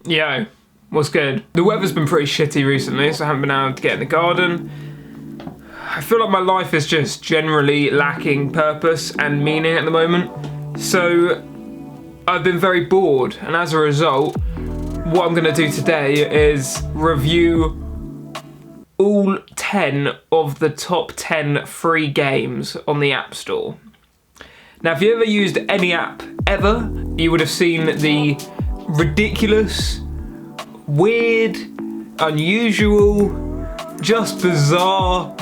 Yo, what's good? The weather's been pretty shitty recently, so I haven't been able to get in the garden. I feel like my life is just generally lacking purpose and meaning at the moment. So I've been very bored, and as a result, what I'm gonna do today is review all 10 of the top 10 free games on the App Store. Now, if you ever used any app ever, you would have seen the ridiculous, weird, unusual, just bizarre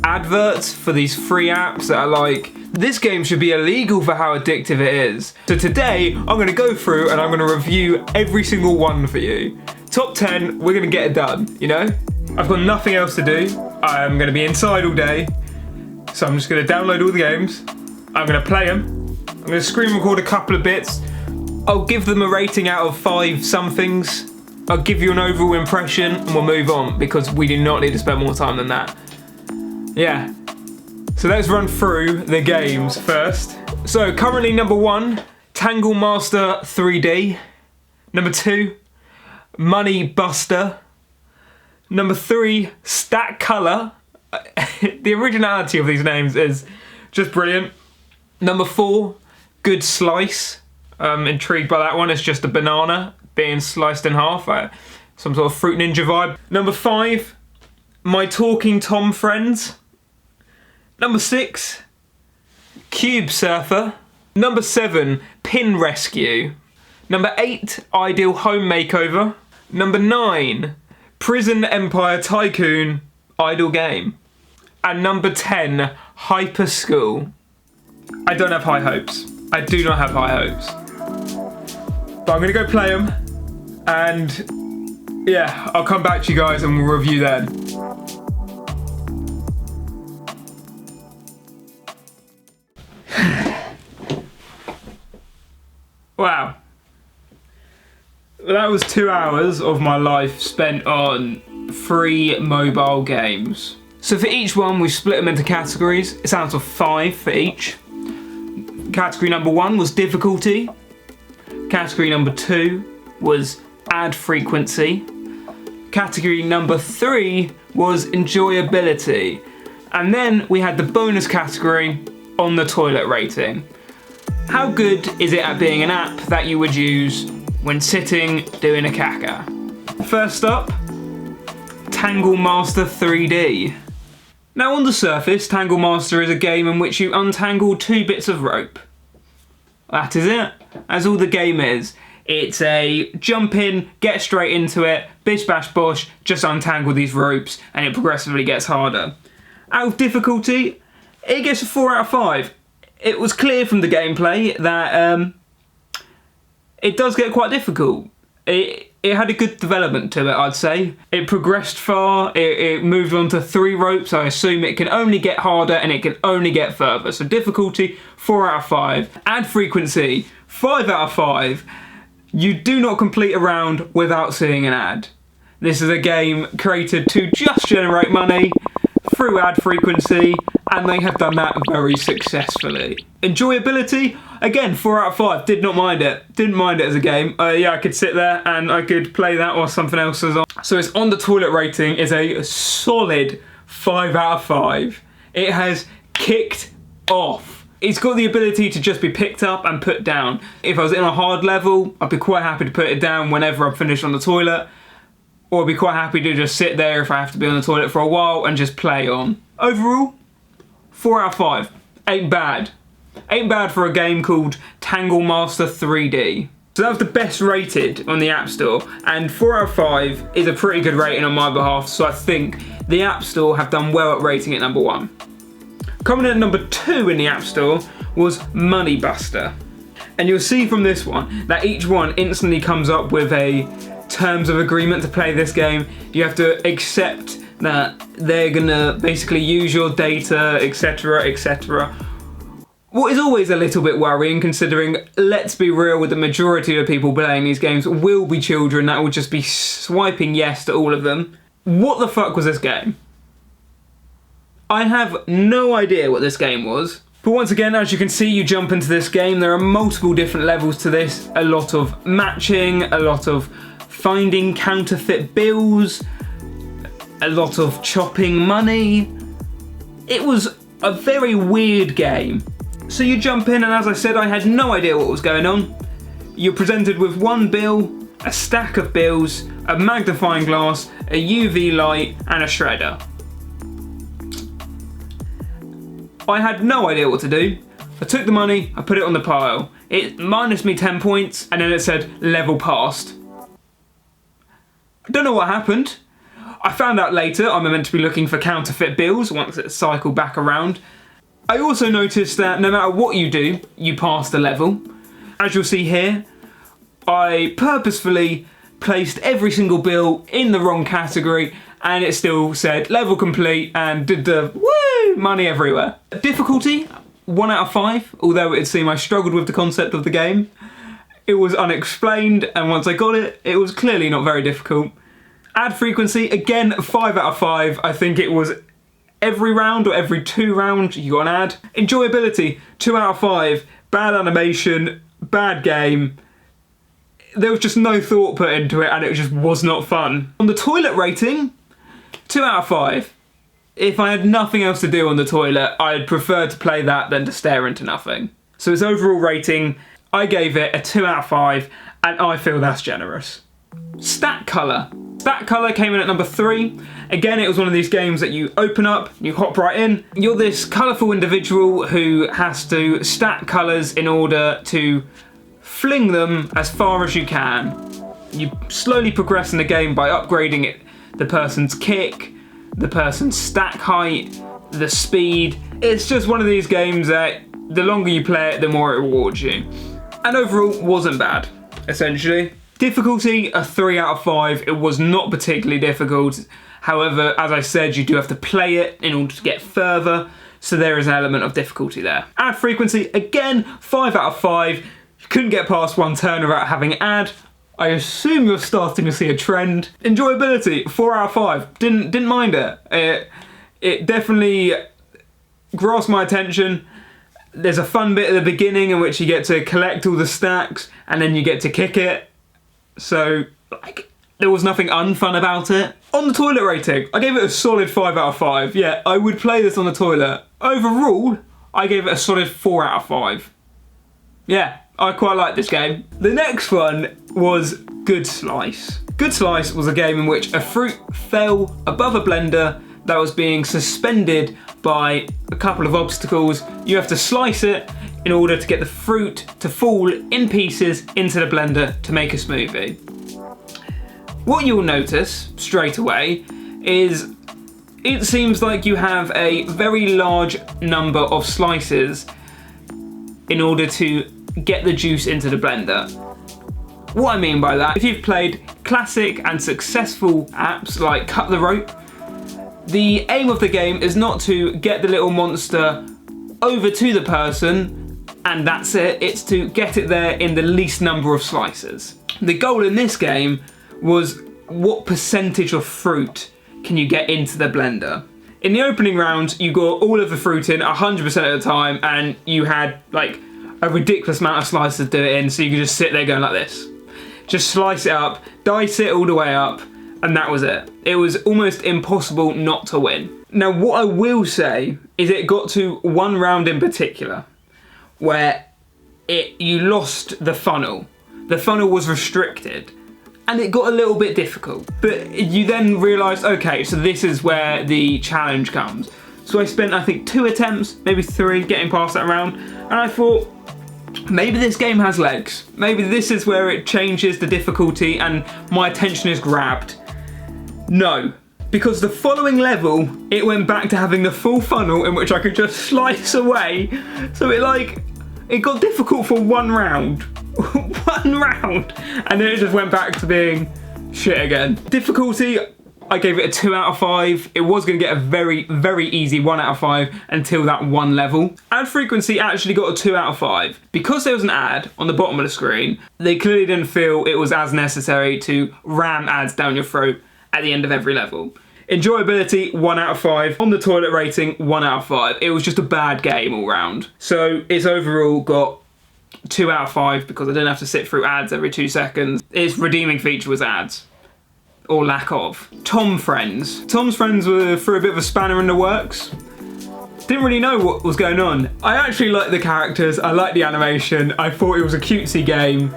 adverts for these free apps that are like, this game should be illegal for how addictive it is. So today, I'm gonna go through and I'm gonna review every single one for you. Top 10, we're gonna get it done, you know? I've got nothing else to do. I'm gonna be inside all day. So I'm just gonna download all the games. I'm gonna play them. I'm gonna screen record a couple of bits. I'll give them a rating out of 5 somethings. I'll give you an overall impression and we'll move on because we do not need to spend more time than that. Yeah. So let's run through the games first. So currently number 1, Tangle Master 3D. Number 2, Money Buster. Number 3, Stack Color. The originality of these names is just brilliant. Number 4, Good Slice. I'm intrigued by that one. It's just a banana being sliced in half. Some sort of Fruit Ninja vibe. Number 5, My Talking Tom Friends. Number 6, Cube Surfer. Number 7, Pin Rescue. Number 8, Ideal Home Makeover. Number 9, Prison Empire Tycoon Idle Game. And number 10, Hyper School. I don't have high hopes. I do not have high hopes. But I'm gonna go play them, and yeah, I'll come back to you guys and we'll review then. Wow. That was 2 hours of my life spent on free mobile games. So for each one, we've split them into categories. It's out of 5 for each. Category number 1 was difficulty. Category number 2 was ad frequency. Category number 3 was enjoyability. And then we had the bonus category on the toilet rating. How good is it at being an app that you would use when sitting doing a caca? First up, Tangle Master 3D. Now on the surface, Tangle Master is a game in which you untangle 2 bits of rope. That is it. That's all the game is. It's a jump in, get straight into it, bish bash bosh, just untangle these ropes and it progressively gets harder. Out of difficulty, it gets a 4 out of 5. It was clear from the gameplay that it does get quite difficult. It had a good development to it, I'd say. It progressed far, it moved on to 3 ropes. I assume it can only get harder and it can only get further. So difficulty, 4 out of 5. Ad frequency, 5 out of 5. You do not complete a round without seeing an ad. This is a game created to just generate money through ad frequency, and they have done that very successfully. Enjoyability, again, 4 out of 5. Did not mind it. Didn't mind it as a game. Yeah, I could sit there and I could play that or something else was on. So its on the toilet rating is a solid 5 out of 5. It has kicked off. It's got the ability to just be picked up and put down. If I was in a hard level, I'd be quite happy to put it down whenever I'm finished on the toilet. Or I'd be quite happy to just sit there if I have to be on the toilet for a while and just play on. Overall, 4 out of 5. Ain't bad. Ain't bad for a game called Tangle Master 3D. So that was the best rated on the App Store, and 4 out of 5 is a pretty good rating on my behalf, so I think the App Store have done well at rating it number 1. Coming in at number 2 in the App Store was Money Buster. And you'll see from this one that each one instantly comes up with a terms of agreement to play this game. You have to accept that they're gonna basically use your data, etc, etc. What is always a little bit worrying, considering, let's be real, with the majority of people playing these games will be children that will just be swiping yes to all of them. What the fuck was this game? I have no idea what this game was. But once again, as you can see, you jump into this game, there are multiple different levels to this. A lot of matching, a lot of finding counterfeit bills, a lot of chopping money. It was a very weird game. So you jump in, and as I said, I had no idea what was going on. You're presented with one bill, a stack of bills, a magnifying glass, a UV light, and a shredder. I had no idea what to do. I took the money, I put it on the pile. It minus me 10 points, and then it said level passed. I don't know what happened. I found out later I'm meant to be looking for counterfeit bills once it cycled back around. I also noticed that no matter what you do, you pass the level. As you'll see here, I purposefully placed every single bill in the wrong category, and it still said level complete and did the woo money everywhere. Difficulty, 1 out of 5, although it'd seem I struggled with the concept of the game. It was unexplained, and once I got it, it was clearly not very difficult. Ad frequency, again, 5 out of 5. I think it was every round or every 2 rounds you got an ad. Enjoyability, 2 out of 5. Bad animation, bad game. There was just no thought put into it, and it just was not fun. On the toilet rating, 2 out of 5. If I had nothing else to do on the toilet, I'd prefer to play that than to stare into nothing. So its overall rating, I gave it a 2 out of 5, and I feel that's generous. Stat colour. Stat colour came in at number 3. Again, it was one of these games that you open up, you hop right in. You're this colourful individual who has to stack colours in order to fling them as far as you can. You slowly progress in the game by upgrading it, the person's kick, the person's stack height, the speed. It's just one of these games that the longer you play it, the more it rewards you. And overall, wasn't bad, essentially. Difficulty, a 3 out of 5. It was not particularly difficult. However, as I said, you do have to play it in order to get further, so there is an element of difficulty there. Ad frequency, again, 5 out of 5. You couldn't get past one turn without having ad. I assume you're starting to see a trend. Enjoyability, 4 out of 5. Didn't mind it. It definitely grasped my attention. There's a fun bit at the beginning in which you get to collect all the stacks and then you get to kick it. So, like, there was nothing unfun about it. On the toilet rating, I gave it a solid 5 out of 5. Yeah, I would play this on the toilet. Overall, I gave it a solid 4 out of 5. Yeah, I quite like this game. The next one was Good Slice. Good Slice was a game in which a fruit fell above a blender that was being suspended by a couple of obstacles. You have to slice it in order to get the fruit to fall in pieces into the blender to make a smoothie. What you'll notice straight away is it seems like you have a very large number of slices in order to get the juice into the blender. What I mean by that, if you've played classic and successful apps like Cut the Rope, the aim of the game is not to get the little monster over to the person and that's it, it's to get it there in the least number of slices. The goal in this game was what percentage of fruit can you get into the blender. In the opening round, you got all of the fruit in 100% of the time and you had like a ridiculous amount of slices to do it in, so you could just sit there going like this. Just slice it up, dice it all the way up, and that was it. It was almost impossible not to win. Now what I will say is it got to one round in particular where you lost the funnel. The funnel was restricted and it got a little bit difficult. But you then realised, okay, so this is where the challenge comes. So I spent, I think, 2 attempts, maybe 3, getting past that round, and I thought, maybe this game has legs. Maybe this is where it changes the difficulty and my attention is grabbed. No, because the following level, it went back to having the full funnel in which I could just slice away. So it got difficult for 1 round. 1 round. And then it just went back to being shit again. Difficulty, I gave it a 2 out of 5. It was going to get a very, very easy 1 out of 5 until that one level. Ad frequency actually got a 2 out of 5. Because there was an ad on the bottom of the screen, they clearly didn't feel it was as necessary to ram ads down your throat at the end of every level. Enjoyability, 1 out of 5. On the toilet rating, 1 out of 5. It was just a bad game all round. So it's overall got 2 out of 5 because I didn't have to sit through ads every 2 seconds. Its redeeming feature was ads. Or lack of. Tom's friends were for a bit of a spanner in the works. Didn't really know what was going on. I actually liked the characters, I liked the animation, I thought it was a cutesy game.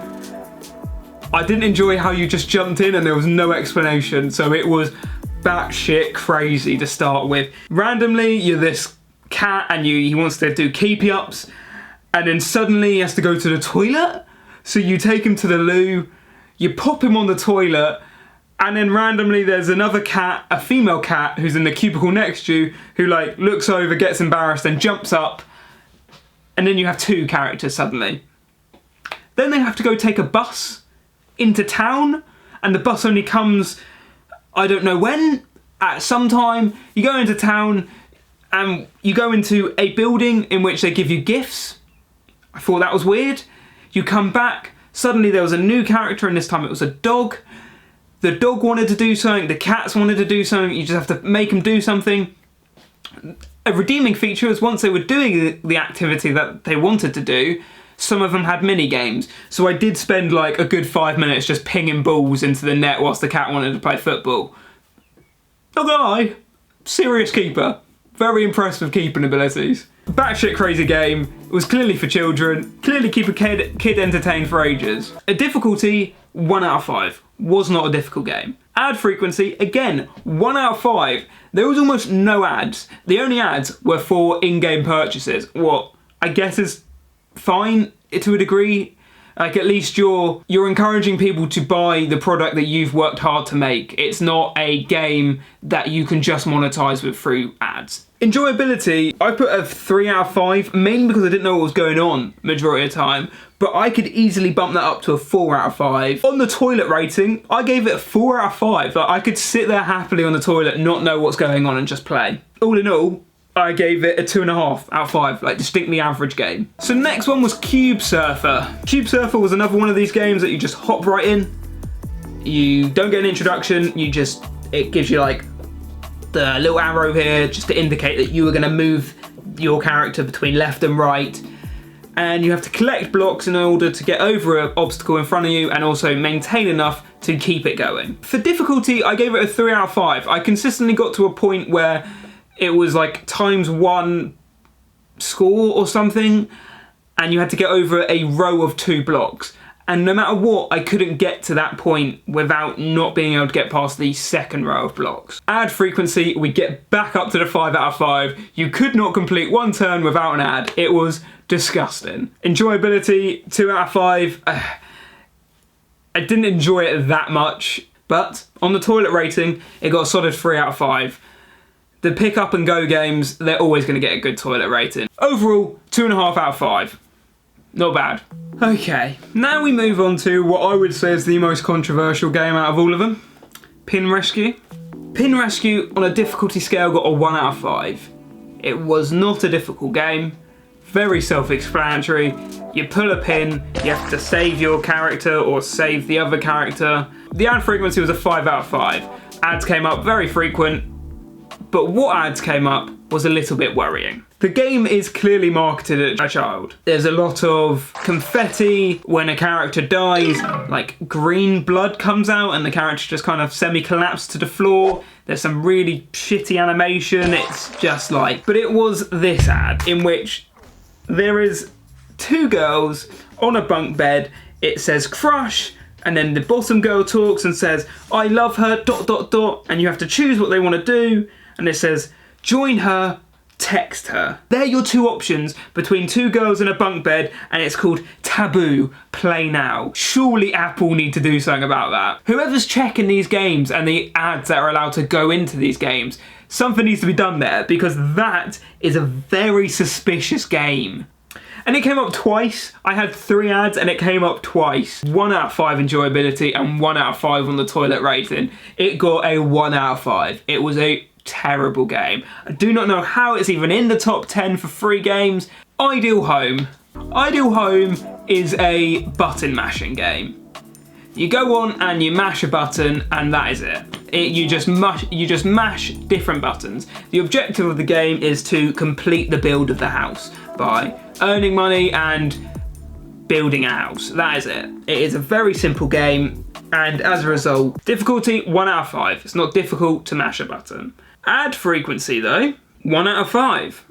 I didn't enjoy how you just jumped in and there was no explanation, so it was batshit crazy to start with. Randomly, you're this cat and he wants to do keepy ups, and then suddenly he has to go to the toilet. So you take him to the loo, you pop him on the toilet, and then randomly there's another cat, a female cat, who's in the cubicle next to you, who like looks over, gets embarrassed, and jumps up, and then you have 2 characters suddenly. Then they have to go take a bus into town, and the bus only comes, I don't know when, at some time. You go into town, and you go into a building in which they give you gifts. I thought that was weird. You come back, suddenly there was a new character, and this time it was a dog. The dog wanted to do something, the cats wanted to do something, you just have to make them do something. A redeeming feature is once they were doing the activity that they wanted to do, some of them had mini games. So I did spend like a good 5 minutes just pinging balls into the net whilst the cat wanted to play football. Not gonna lie, serious keeper. Very impressed with keeping abilities. Batshit crazy game. It was clearly for children. Clearly keep a kid entertained for ages. A difficulty, 1 out of 5. Was not a difficult game. Ad frequency, again, 1 out of 5. There was almost no ads. The only ads were for in-game purchases. What I guess is fine to a degree. Like, at least you're encouraging people to buy the product that you've worked hard to make. It's not a game that you can just monetize with through ads. Enjoyability, I put a 3 out of 5, mainly because I didn't know what was going on majority of the time, but I could easily bump that up to a 4 out of 5. On the toilet rating, I gave it a 4 out of 5. Like, I could sit there happily on the toilet, not know what's going on and just play. All in all, I gave it a 2.5 out of 5, like distinctly average game. So next one was Cube Surfer. Cube Surfer was another one of these games that you just hop right in. You don't get an introduction, it gives you like the little arrow here just to indicate that you are gonna move your character between left and right. And you have to collect blocks in order to get over an obstacle in front of you and also maintain enough to keep it going. For difficulty, I gave it a 3 out of 5. I consistently got to a point where it was like ×1 score or something, and you had to get over a row of 2 blocks. And no matter what, I couldn't get to that point without not being able to get past the 2nd row of blocks. Ad frequency, we get back up to the 5 out of 5. You could not complete 1 turn without an ad. It was disgusting. Enjoyability, 2 out of 5. I didn't enjoy it that much, but on the toilet rating, it got a solid 3 out of 5. The pick up and go games, they're always going to get a good toilet rating. Overall, 2.5 out of 5. Not bad. Okay, now we move on to what I would say is the most controversial game out of all of them. Pin Rescue. Pin Rescue on a difficulty scale got a 1 out of 5. It was not a difficult game. Very self-explanatory. You pull a pin, you have to save your character or save the other character. The ad frequency was a 5 out of 5. Ads came up very frequent, but what ads came up was a little bit worrying. The game is clearly marketed at a child. There's a lot of confetti. When a character dies, like green blood comes out and the character just kind of semi-collapsed to the floor. There's some really shitty animation. It's just like, but it was this ad in which there is 2 girls on a bunk bed. It says crush, and then the bottom girl talks and says, I love her, ... and you have to choose what they want to do. And it says, join her, text her. They're your 2 options between 2 girls in a bunk bed, and it's called Taboo, play now. Surely Apple need to do something about that. Whoever's checking these games and the ads that are allowed to go into these games, something needs to be done there, because that is a very suspicious game. And it came up twice. I had 3 ads and it came up twice. 1 out of 5 enjoyability and 1 out of 5 on the toilet rating. It got a 1 out of 5. It was a terrible game. I do not know how it's even in the top 10 for free games. Ideal Home. Ideal Home is a button mashing game. You go on and you mash a button and that is it. you just mash different buttons. The objective of the game is to complete the build of the house by earning money and building a house. That is it. It is a very simple game, and as a result, difficulty 1 out of 5. It's not difficult to mash a button. Ad frequency though, 1 out of 5.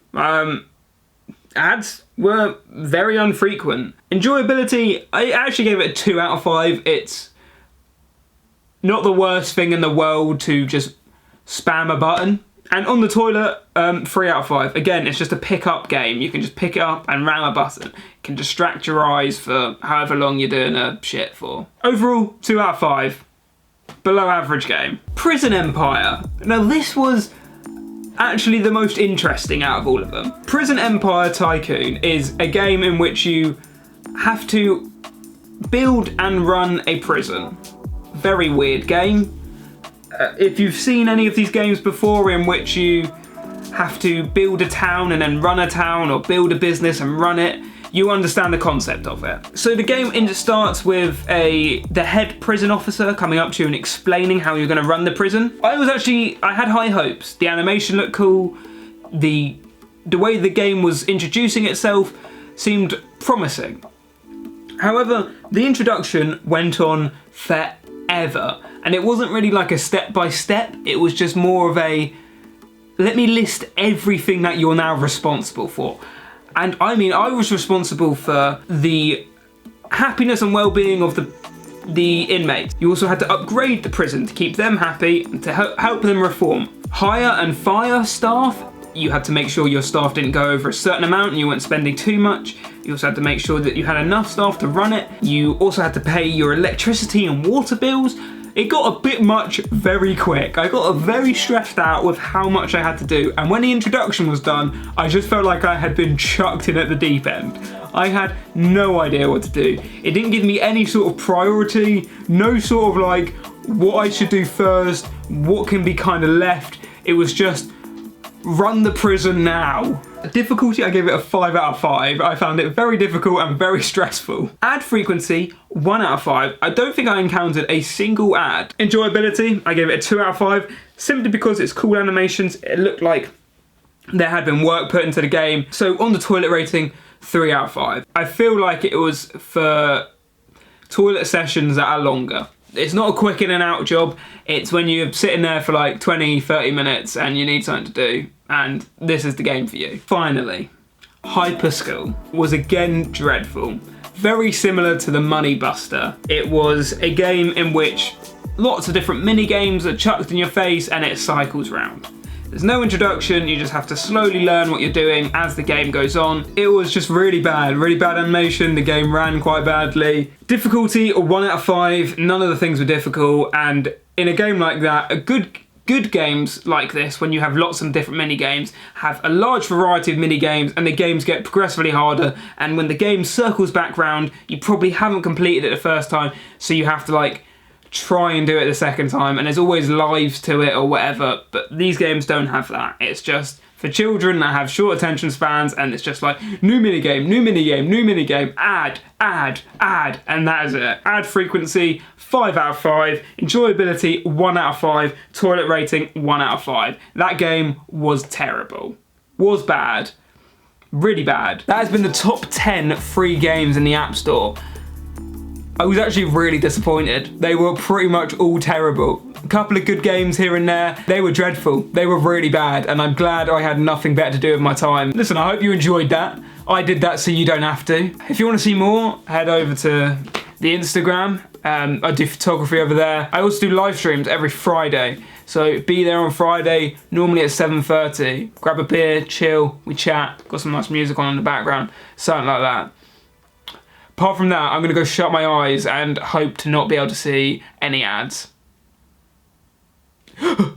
Ads were very unfrequent. Enjoyability, I actually gave it a 2 out of 5. It's not the worst thing in the world to just spam a button. And on the toilet, 3 out of 5. Again, it's just a pick-up game. You can just pick it up and ram a button. It can distract your eyes for however long you're doing a shit for. Overall, 2 out of 5. Below average game. Prison Empire. Now this was actually the most interesting out of all of them. Prison Empire Tycoon is a game in which you have to build and run a prison. Very weird game. If you've seen any of these games before in which you have to build a town and then run a town, or build a business and run it, you understand the concept of it. So the game starts with the head prison officer coming up to you and explaining how you're going to run the prison. I had high hopes. The animation looked cool. The way the game was introducing itself seemed promising. However, the introduction went on forever, and it wasn't really like a step-by-step. It was just more of a, let me list everything that you're now responsible for. And I mean, I was responsible for the happiness and well-being of the inmates. You also had to upgrade the prison to keep them happy and to help them reform. Hire and fire staff. You had to make sure your staff didn't go over a certain amount and you weren't spending too much. You also had to make sure that you had enough staff to run it. You also had to pay your electricity and water bills. It got a bit much very quick. I got very stressed out with how much I had to do, and when the introduction was done, I just felt like I had been chucked in at the deep end. I had no idea what to do. It didn't give me any sort of priority, no sort of like what I should do first, what can be kind of left. It was just run the prison now. Difficulty, I gave it a 5 out of 5. I found it very difficult and very stressful. Ad frequency, 1 out of 5. I don't think I encountered a single ad. Enjoyability, I gave it a 2 out of 5, simply because it's cool animations. It looked like there had been work put into the game. So on the toilet rating, 3 out of 5. I feel like it was for toilet sessions that are longer. It's not a quick in and out job. It's when you're sitting there for like 20, 30 minutes and you need something to do, and this is the game for you. Finally, Hyperschool was again dreadful. Very similar to the Money Buster. It was a game in which lots of different mini games are chucked in your face and it cycles round. There's no introduction, you just have to slowly learn what you're doing as the game goes on. It was just really bad animation, the game ran quite badly. Difficulty, 1 out of 5, none of the things were difficult, and in a game like that, good games like this, when you have lots of different mini games, have a large variety of mini games, and the games get progressively harder, and when the game circles back round, you probably haven't completed it the first time, so you have to like try and do it the second time, and there's always lives to it or whatever, but these games don't have that. It's just for children that have short attention spans, and it's just like new minigame, new minigame, new minigame, ad, and that is it. Ad frequency, 5 out of 5. Enjoyability, 1 out of 5. Toilet rating, 1 out of 5. That game was terrible. Was bad. Really bad. That has been the top 10 free games in the App Store. I was actually really disappointed. They were pretty much all terrible. A couple of good games here and there. They were dreadful. They were really bad, and I'm glad I had nothing better to do with my time. Listen, I hope you enjoyed that. I did that so you don't have to. If you want to see more, head over to the Instagram. I do photography over there. I also do live streams every Friday. So be there on Friday, normally at 7:30. Grab a beer, chill, we chat. Got some nice music on in the background, something like that. Apart from that, I'm going to go shut my eyes and hope to not be able to see any ads.